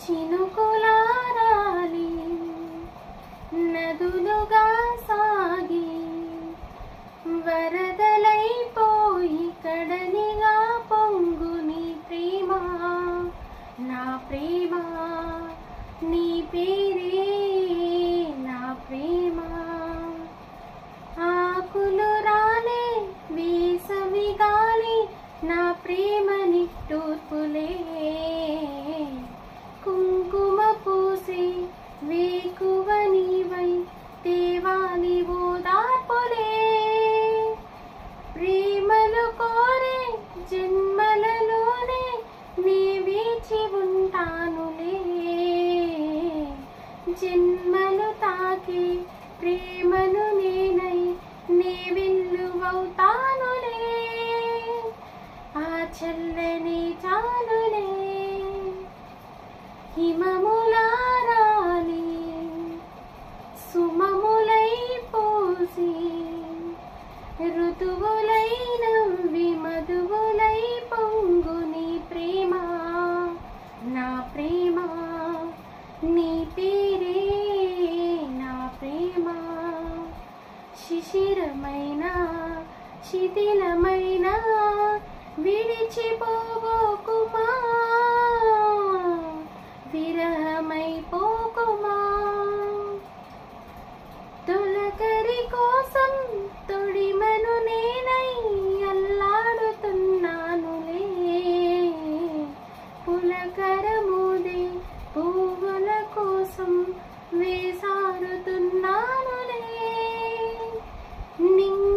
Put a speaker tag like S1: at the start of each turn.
S1: చినుకులారాలి నదులుగా సాగి వరదలైపోయి కడలిగా పొంగు నీ ప్రేమ, నా ప్రేమ, నీ పేరే నా ప్రేమ. ఆకులు రాలే వేసవి గాలి నా ప్రేమ నిట్టూర్పులే, కుంకుమ పూసే వేకువ నీవై దేవాలి ఓదార్పులే. ప్రేమలు కోరే జన్మలలోనే నే వేచి ఉంటానులే, జన్మలు తాకే ప్రేమను నేనై నే వెల్లువవుతానులే. ఆ చల్లని చాలులే హిమములారాలి సుమములై పోసి ఋతువులై నవ్వి మధువులై పొంగు నీ ప్రేమ, నా ప్రేమ, నీ పేరే నా ప్రేమ. శిశిరమైన శిథిలమైన విడిచిపోకుమా, విరహమైపోకుమా. తొలకరి కోసం తొడిమను నేనై అల్లాడుతున్నానులే, పులకరముదే పువ్వుల కోసం వేసారుతున్నానులే. నింగి